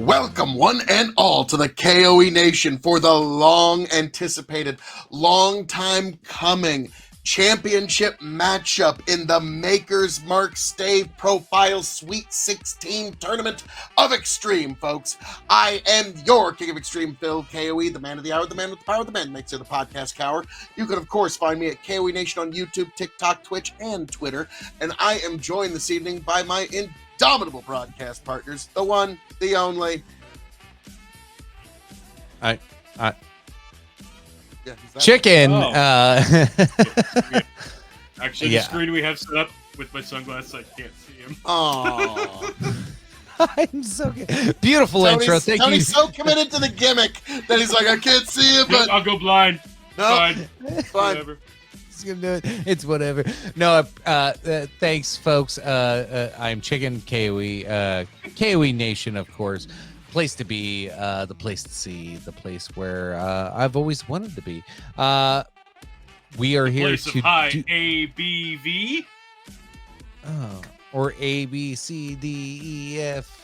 Welcome, one and all, to the K.O.E Nation for the long-anticipated, long-time coming championship matchup in the Maker's Mark Stave Profile Sweet 16 Tournament of Extreme, folks. I am your King of Extreme, Phil K.O.E, the man of the hour, the man with the power, the man makes it the podcast cower. You can, of course, find me at K.O.E Nation on YouTube, TikTok, Twitch, and Twitter. And I am joined this evening by my indomitable broadcast partners, the one, the only. Chicken. Actually, the screen we have set up with my sunglasses, I can't see him. Oh, I'm so good. Beautiful intro. Thank you. Tony's so committed to the gimmick that he's like, I can't see it, but I'll go blind. no, Fine. fine. He's gonna do it. It's whatever. No, thanks, folks. I'm Chicken K.O.E. K.O.E Nation, of course. Place to be, the place to see, the place where I've always wanted to be. We are here Place to of high ABV. or A, B, C, D, E, F.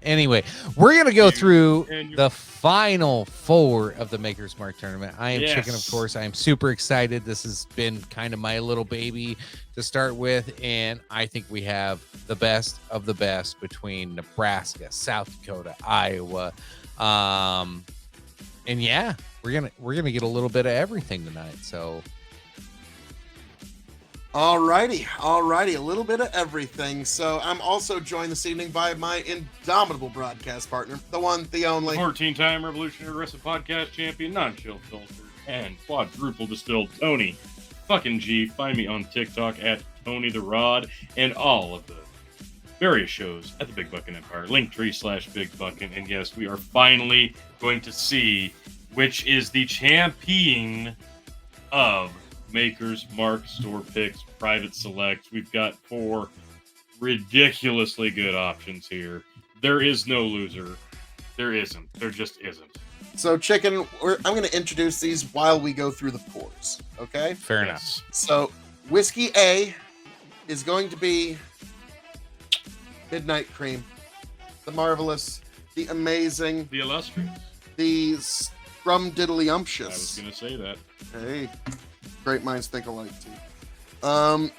Anyway, we're going to go through the final four of the Maker's Mark tournament. I am Chicken, of course. I am super excited. This has been kind of my little baby to start with, and I think we have the best of the best between Nebraska, South Dakota, Iowa. And yeah, we're gonna get a little bit of everything tonight. So Alrighty, a little bit of everything. So I'm also joined this evening by my indomitable broadcast partner, the one, the only. 14-time Revolutionary Wrestling Podcast champion, non-chill filter, and quadruple distilled Tony fucking G. Find me on TikTok at Tony the Rod and all of the various shows at the Big Buckin' Empire. Linktree/Big Buckin'. And yes, we are finally going to see which is the champion of Maker's Mark Store Picks Private Select. We've got four ridiculously good options here. There is no loser. There isn't. There just isn't. So, Chicken, I'm going to introduce these while we go through the pours, okay? fair enough. So, Whiskey A is going to be Midnight Cream, the marvelous, the amazing, The illustrious. the I was scrumdiddlyumptious. going to say that. Hey, great minds think alike, too.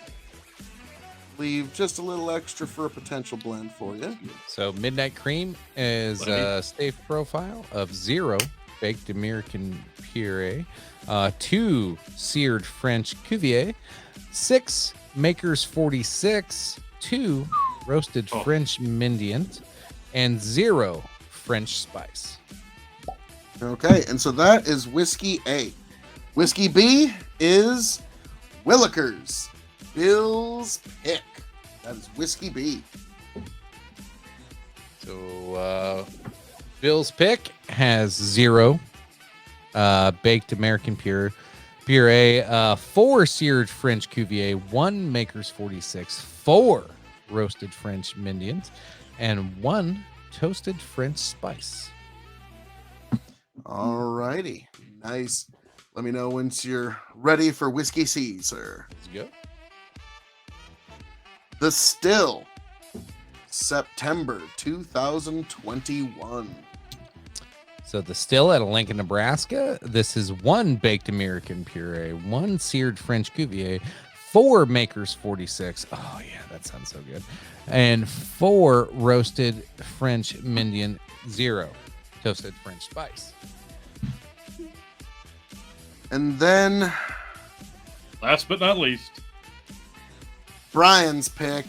Leave just a little extra for a potential blend for you. So Midnight Cream is a Stave profile of 0 baked American puree, 2 seared French Cuvier, 6 Maker's 46, 2 roasted French Mendient, and 0 French spice. Okay, and so that is Whiskey A. Whiskey B is Willikers, Bill's Pick. That is Whiskey B. So Bill's Pick has 0 baked American puree, 4 seared French Cuvier, 1 Maker's 46, 4 roasted French Mendient, and 1 toasted French spice. All righty, nice. Let me know once you're ready for Whiskey C, sir. Let's go. The Still, September 2021. So the Still out of Lincoln, Nebraska. This is 1 baked American puree, 1 seared French Cuvier, 4 Maker's 46. Oh yeah, that sounds so good. And 4 roasted French Mendient, 0 toasted French spice. And then Last but not least, Brian's pick,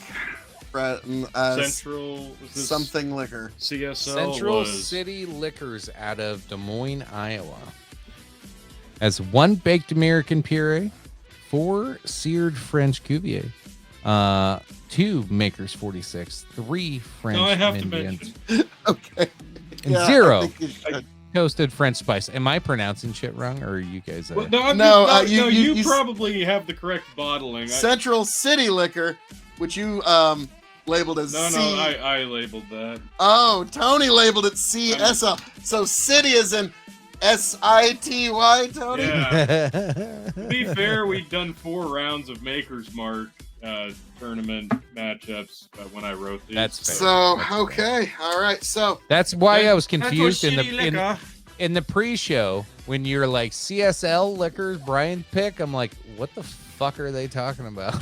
Central was this something liquor. CSL Central was City Liquors out of Des Moines, Iowa. Has 1 baked American puree, 4 seared French Cuvier, 2 Maker's 46, 3 French No, I have to Mendient, mention. Okay. and Yeah, I 0 think you should. toasted French spice. Am I pronouncing shit wrong, or are you guys? Well, you probably have the correct bottling. Central City Liquor, which you labeled as C. I labeled that. Oh, Tony labeled it CSL. So City is in SITY, Tony? Yeah. To be fair, we've done 4 rounds of Maker's Mark. tournament matchups when I wrote these. That's fair. So, That's okay. All right. So, That's why I was That's confused what in shitty the liquor. in the pre-show when you're like CSL liquors Brian pick. I'm like, what the fuck are they talking about?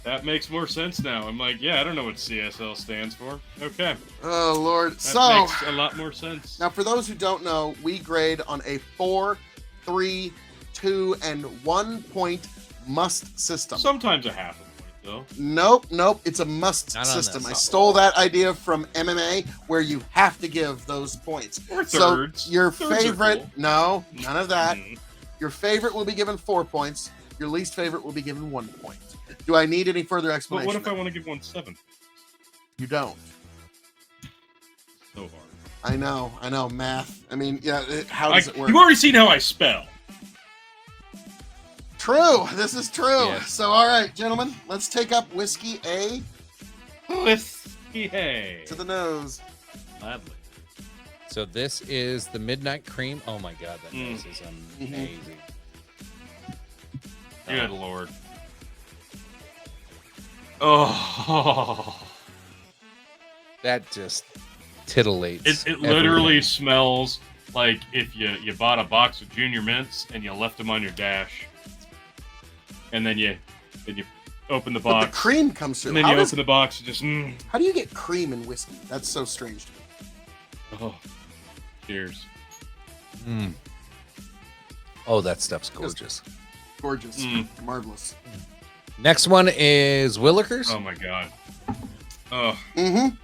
That makes more sense now. I'm like, yeah, I don't know what CSL stands for. Okay. oh, Lord. That So, makes a lot more sense. now for those who don't know, we grade on a 4, 3, 2, and 1 point must system. Sometimes a half a point, though. Nope. It's a must Not on system. this. I stole that idea from MMA where you have to give those points. Or So thirds. your Thirds are favorite, cool. no, none of that. Mhm. Your favorite will be given 4 points. Your least favorite will be given 1 point. Do I need any further But explanation? what if I want to give one 7? You don't. So hard. I know. Math. I mean, yeah. How does it work? You've already seen how I spell. True. This is true. Yes. So, all right, gentlemen, let's take up whiskey A Hey. to the nose. Gladly. So this is the Midnight Cream. Oh my god, that Mm. nose is amazing. Good lord. Oh. That just titillates. It literally smells like if you bought a box of Junior Mints and you left them on your dash, and then you open the But box, the cream comes through. and then How you does- open the box and just How do you get cream in whiskey? That's so strange to me. oh, cheers. Mm. Oh, that stuff's gorgeous. Gorgeous. Mm. Marvelous. Next one is Willikers. Oh my god. Oh, Mm-hmm.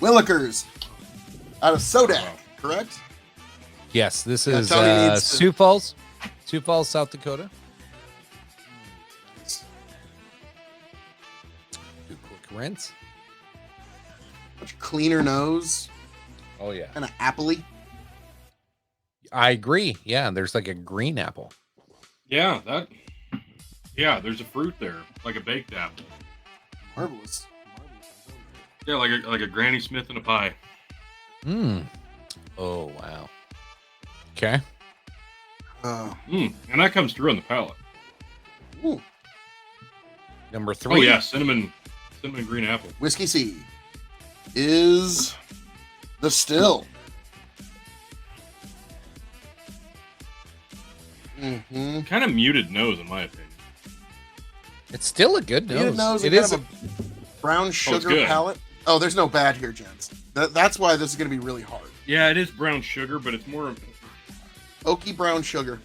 Willikers. Out of Sodak, Wow. correct? Yes, this Yeah, is Tony needs to- Sioux Falls, South Dakota. Do a quick rinse. Much cleaner nose. Oh yeah, Kind of appley. I agree. Yeah, there's like a green apple. yeah, that. Yeah, there's a fruit there, like a baked apple. Marvelous. Yeah, like a Granny Smith in a pie. Hmm. Oh wow. Okay. And that comes through on the palate. Ooh. Number 3. Oh yeah, cinnamon green apple. Whiskey C is the still. Mm-hmm. Kind of muted nose, in my opinion. It's still a good Muted nose. nose It and is. kind of a brown sugar good. palate. Oh, there's no bad here, gents. That's why this is going to be really hard. Yeah, it is brown sugar, but it's more. Oaky brown sugar.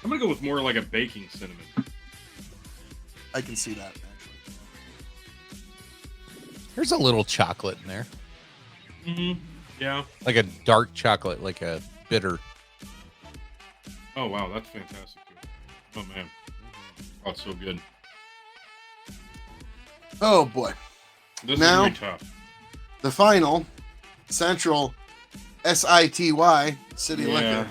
I'm gonna go with more like a baking cinnamon. I can see that, actually. There's a little chocolate in there, Mm-hmm. Yeah. like a dark chocolate, like a bitter. Oh wow, that's fantastic. Oh man. Oh, it's so good. Oh, boy. This Now- is really tough. The final, Central SITY, City Yeah. Liquor.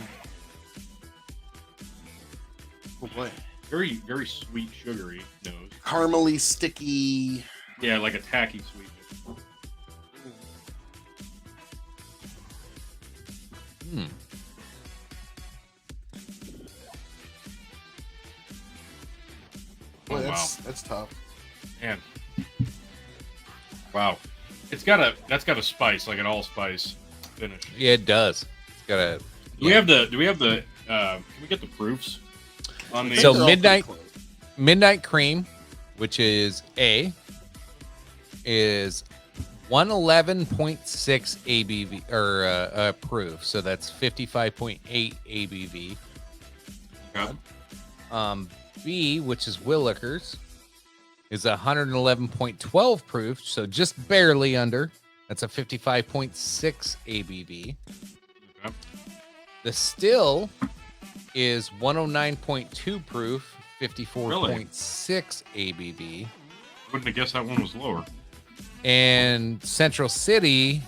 Oh, boy. Very, very sweet, sugary nose. Caramely, sticky. Yeah, like a tacky sweetness. Hmm. Boy, Oh, that's tough. Man. Wow. That's got a spice, like an allspice finish. Yeah, it does. It's got a. Do we have the can we get the proofs on the So They're all Midnight- pretty close. Midnight Cream, which is A, is 111.6 ABV or proof. So that's 55.8 ABV. Okay. B, which is Willikers, is 111.12 proof, so just barely under. That's a 55.6 ABV. Okay. The Still is 109.2 proof, 54.6 ABV. Wouldn't have guessed that one was lower. And Central City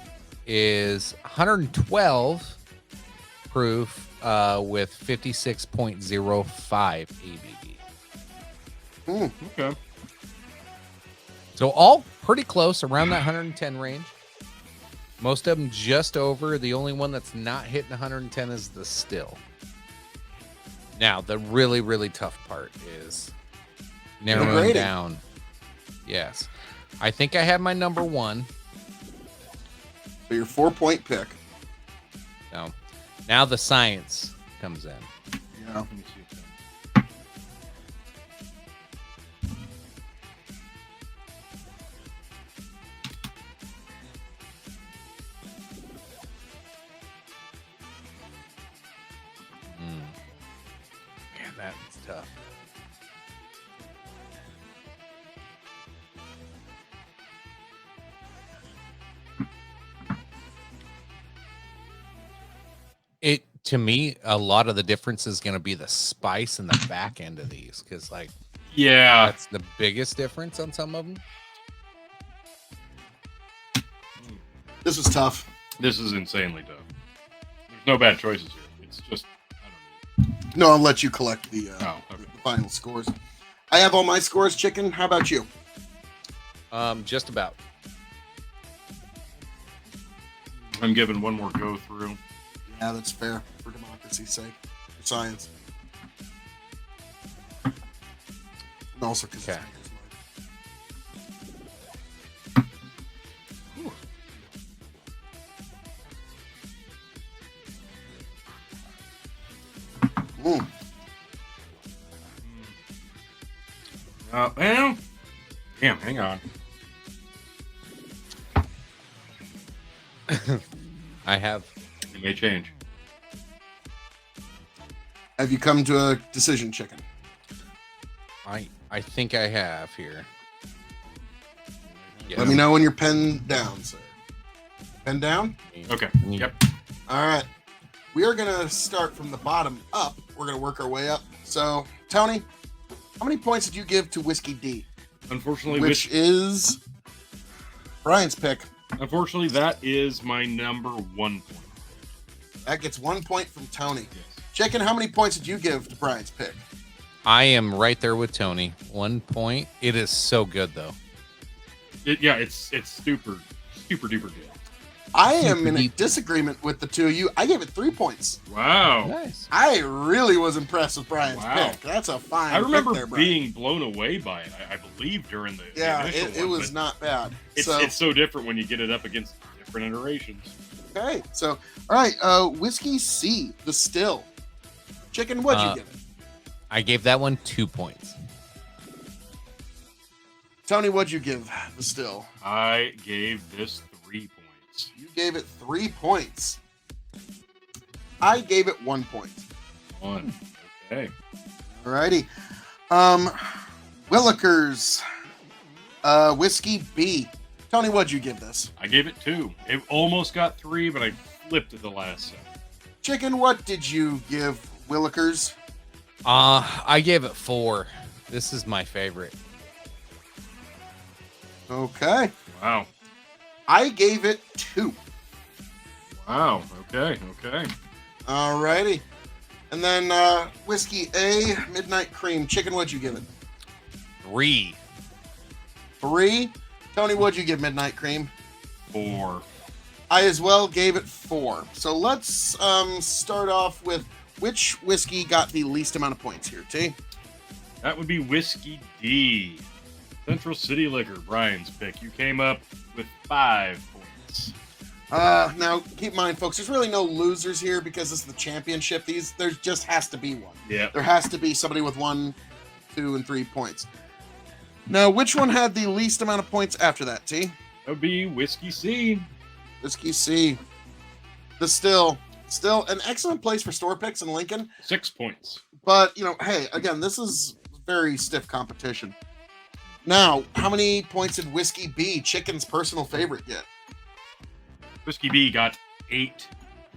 is 112 proof with 56.05 ABV. Okay. So all pretty close, around that 110 range. Most of them just over. The only one that's not hitting 110 is the Still. Now, the really, really tough part is narrowing grading. down. Yes. I think I have my number one. So your 4-point pick. So now the science comes in. Yeah. Let me see. Man, that's tough. It, to me, a lot of the difference is going to be the spice in the back end of these, because like Yeah. that's the biggest difference on some of them. This was tough. This is insanely tough. There's no bad choices here. It's just, I don't know. No, I'll let you collect the, Oh, okay. the final scores. I have all my scores, Chicken. How about you? Just about. I'm giving one more go through. Yeah, that's fair for democracy's sake, for science. And also because Okay. Mm. Well, damn, hang on. I have. It may change. Have you come to a decision, Chicken? I think I have here. Let me know when you're pen down, sir. Pen down? Okay. Yep. All right. We are going to start from the bottom up. We're going to work our way up. So, Tony, how many points did you give to Whiskey D? Unfortunately, Which is Brian's pick. Unfortunately, that is my number 1 point. That gets 1 point from Tony. Yes. Chicken, how many points did you give to Brian's pick? I am right there with Tony. 1 point. It is so good though. It's super duper good. I am in a disagreement with the two of you. I gave it 3 points. Wow. Nice. I really was impressed with Brian's Wow. pick. That's a fine I remember pick there, Brian. being blown away by it. I believe during the Yeah, initial it one, was but not bad. It's so different when you get it up against different iterations. Okay, so all right, Whiskey C, the still. Chicken, what'd you give it? I gave that one 2 points. Tony, what'd you give the still? I gave this 3 points. You gave it 3 points. I gave it 1 point. 1. Okay. Alrighty. Willikers, Whiskey B. Tony, what'd you give this? I gave it 2. It almost got 3, but I flipped at the last second. Chicken, what did you give Willikers? I gave it 4. This is my favorite. Okay. Wow. I gave it 2. Wow. Okay. Alrighty. And then Whiskey A, Midnight Cream. Chicken, what'd you give it? 3. 3. Tony, what'd you give Midnight Cream? 4. I as well gave it 4. So let's start off with which whiskey got the least amount of points here, T? That would be Whiskey D. Central City Liquor, Brian's pick. You came up with 5 points. Now, keep in mind, folks, there's really no losers here because this is the championship. There just has to be one. Yeah. There has to be somebody with 1, 2, and 3 points. Now, which one had the least amount of points after that, T? That would be Whiskey C. Whiskey C. The still an excellent place for store picks in Lincoln. 6 points. But, hey, again, this is very stiff competition. Now, how many points did Whiskey B, Chicken's personal favorite, get? Whiskey B got 8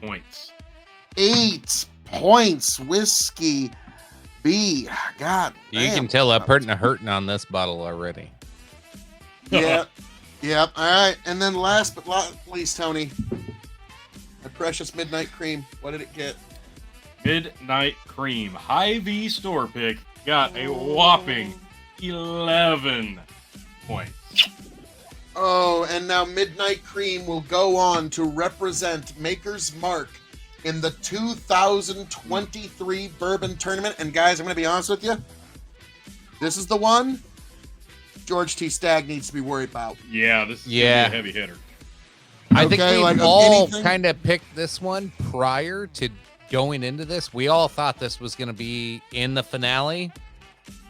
points. 8 points, Whiskey B. God You damn. can tell I'm hurting on this bottle already. Yeah. Yep. All right. And then last but not least, Tony, my precious Midnight Cream. What did it get? Midnight Cream, hy-vee store pick, got a whopping 11 points. Oh, and now Midnight Cream will go on to represent Maker's Mark in the 2023 Bourbon Tournament. And guys, I'm going to be honest with you. This is the one George T. Stagg needs to be worried about. Yeah, this is gonna be a heavy hitter. I think we like, all kind of picked this one prior to going into this. We all thought this was going to be in the finale.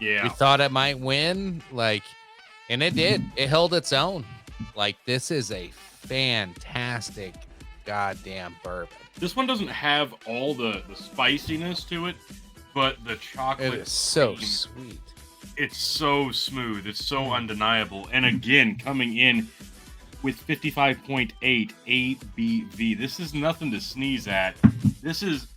Yeah. We thought it might win, and it did. It held its own. This is a fantastic goddamn bourbon. This one doesn't have all the spiciness to it, but the chocolate is so sweet. It's so smooth. It's so undeniable. And again, coming in with 55.8 ABV. This is nothing to sneeze at. This is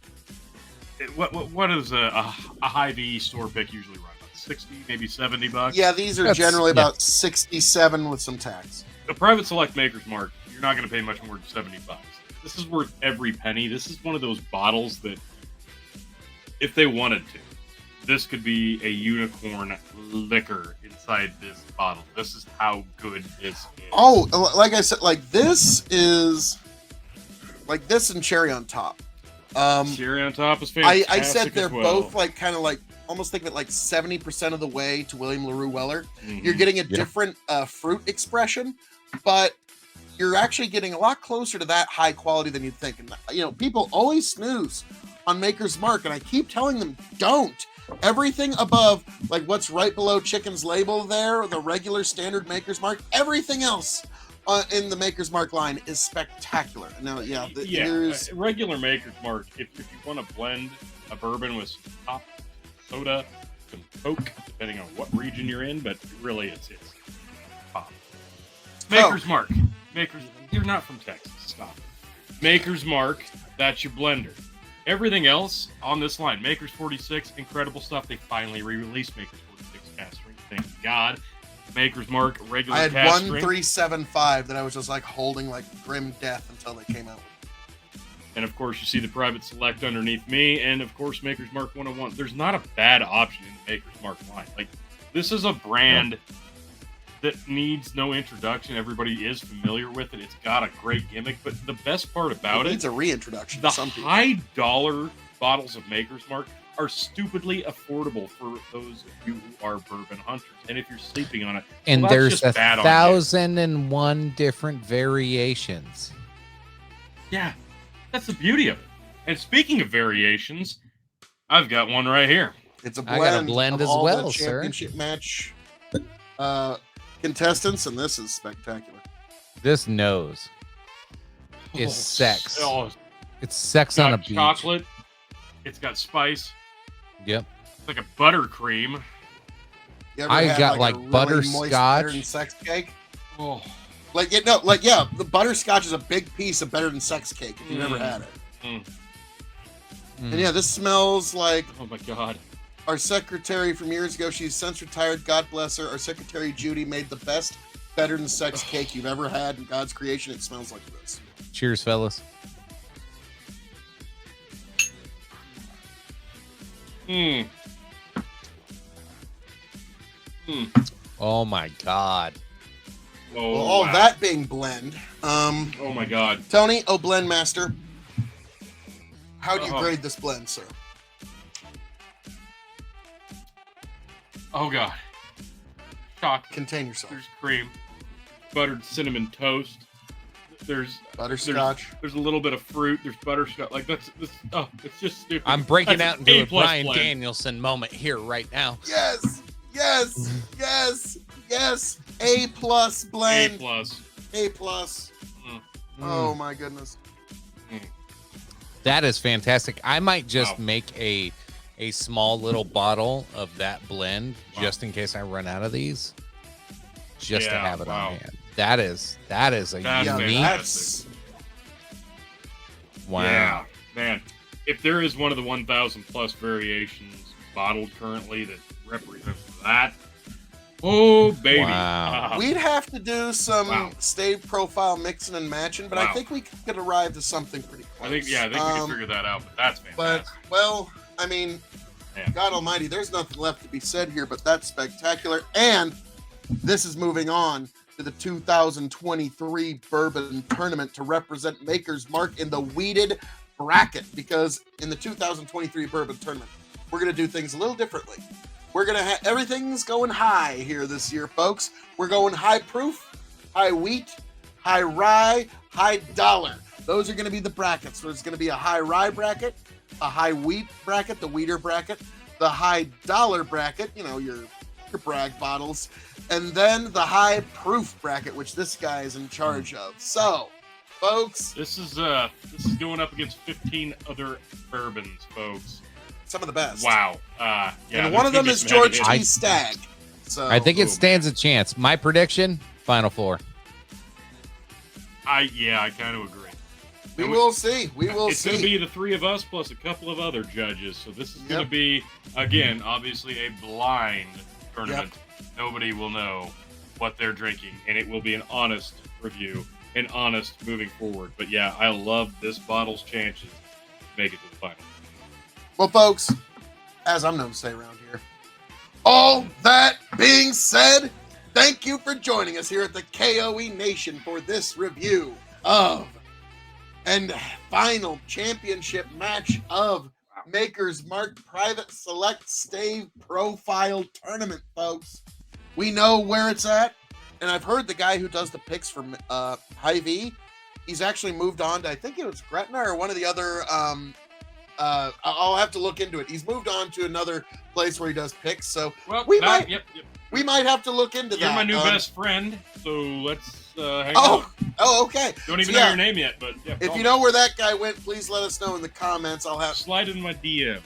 what is a hy-vee store pick usually run? About 60, maybe $70? Yeah, these are generally about 67 with some tax. The Private Select Maker's Mark, you're not going to pay much more than $70. This is worth every penny. This is one of those bottles that, if they wanted to, this could be a unicorn liquor inside this bottle. This is how good this is. Oh, like I said, this is this and cherry on top. Cherry on top is fantastic. I said they're both almost think of it 70% of the way to William LaRue Weller. Mm-hmm. You're getting a different fruit expression, but you're actually getting a lot closer to that high quality than you'd think. And people always snooze on Maker's Mark, and I keep telling them, don't. Everything above, what's right below Chicken's label there, the regular standard Maker's Mark, everything else in the Maker's Mark line is spectacular. Now, here's regular Maker's Mark. If you want to blend a bourbon with some top soda, some Coke, depending on what region you're in, but really it's pop. Maker's Mark. You're not from Texas. Stop it. Maker's Mark. That's your blender. Everything else on this line, Maker's 46, incredible stuff. They finally re-released Maker's 46 cast strength. Thank God. Maker's Mark, regular cast strength. I had 1375 that I was just holding grim death until they came out. And of course, you see the Private Select underneath me, and of course, Maker's Mark 101. There's not a bad option in the Maker's Mark line. This is a brand that needs no introduction. Everybody is familiar with it. It's got a great gimmick, but the best part about it needs a reintroduction. The high-dollar bottles of Maker's Mark are stupidly affordable for those of you who are bourbon hunters. And if you're sleeping on it, and there's 1,001 different variations. Yeah, that's the beauty of it. And speaking of variations, I've got one right here. It's a blend. I got a blend as well, sir. Championship match contestants, and this is spectacular. This nose is sex. It's sex on a beach. Chocolate. It's got spice. Yep. It's like a buttercream. I got really butterscotch. Better than sex cake. Oh. The butterscotch is a big piece of better than sex cake if you've never had it. And this smells like. Oh my God. Our secretary from years ago, she's since retired. God bless her. Our secretary Judy made the best better than sex cake you've ever had in God's creation. It smells like this. Cheers, fellas. Oh my God. That being blend. Oh my God. Tony, blend master. How do you grade this blend, sir? Oh God. Chocolate. Contain yourself. There's cream. Buttered cinnamon toast. There's butterscotch. There's a little bit of fruit. There's butterscotch. It's just stupid. I'm breaking out into a Bryan Danielson moment here right now. Yes. A plus blend. A plus. Oh my goodness. That is fantastic. I might just make a small little bottle of that blend just in case I run out of these. Just to have it on hand. That is a unique. Wow. Yeah, man. If there is one of the 1,000 plus variations bottled currently that represents that, oh baby, wow. We'd have to do some stave profile mixing and matching, but I think we could arrive to something pretty close. I think we can figure that out. But that's fantastic. God Almighty, there's nothing left to be said here, but that's spectacular. And this is moving on to the 2023 Bourbon Tournament to represent Maker's Mark in the weeded bracket, because in the 2023 Bourbon Tournament, we're going to do things a little differently. we're going to everything's going high here this year, folks. We're going high proof, high wheat, high rye, high dollar. Those are going to be the brackets. There's going to be a high rye bracket, a high wheat bracket, the wheater bracket, the high dollar bracket, you know, your brag bottles, and then the high proof bracket, which this guy is in charge of. So, folks, this is going up against 15 other bourbons, folks. Some of the best. Wow. Yeah, and one of them is George T. Stagg. So I think it stands a chance. My prediction: Final Four. I kind of agree. We will see. We will see. It's going to be the three of us plus a couple of other judges. So this is going to be, again, obviously a blind tournament. Nobody will know what they're drinking, and it will be an honest review and honest moving forward. But yeah, I love this bottle's chances to make it to the final. Well, folks, as I'm known to say around here, all that being said, thank you for joining us here at the K.O.E. Nation for this review of and final championship match of Maker's Mark Private Select Stave Profile Tournament, folks. We know where it's at, and I've heard the guy who does the picks for hy-vee, he's actually moved on to, I think it was Gretna or one of the other, I'll have to look into it. He's moved on to another place where he does picks, so we might have to look into that. You're my new best friend, so let's hang out. Oh, okay. Don't even know your name yet, but yeah, if you know where that guy went, please let us know in the comments. I'll have slide in my DMs.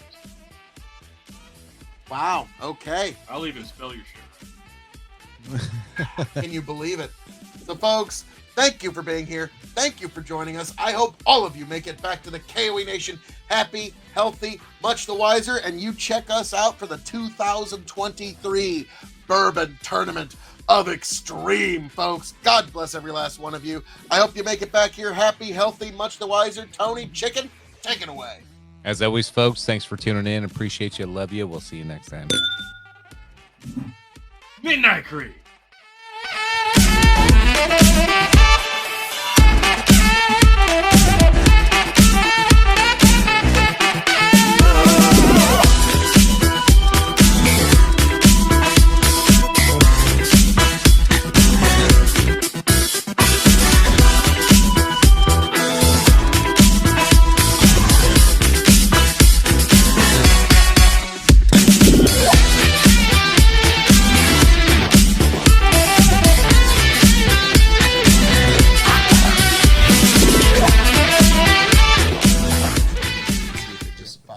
Wow. Okay. I'll even spell your shit. Can you believe it? So, folks, thank you for being here. Thank you for joining us. I hope all of you make it back to the K.O.E. Nation happy, healthy, much the wiser, and you check us out for the 2023 Bourbon Tournament of Extreme, folks. God bless every last one of you. I hope you make it back here happy, healthy, much the wiser. Tony, Chicken, take it away. As always, folks, thanks for tuning in. Appreciate you. Love you. We'll see you next time. Midnight Creek.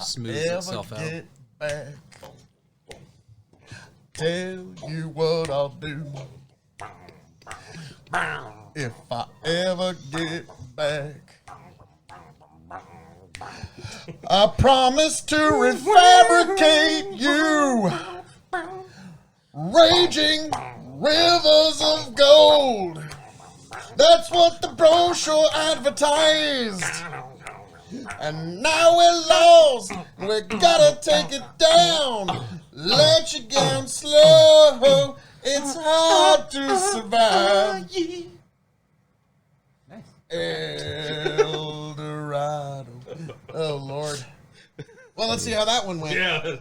Smooths itself out. Get back, tell you what I'll do. If I ever get back, I promise to refabricate you. Raging rivers of gold. That's what the brochure advertised. And now we're lost. We gotta take it down. Let you down slow. It's hard to survive. Nice. El Dorado. Oh, Lord. Well, let's see how that one went. Yeah.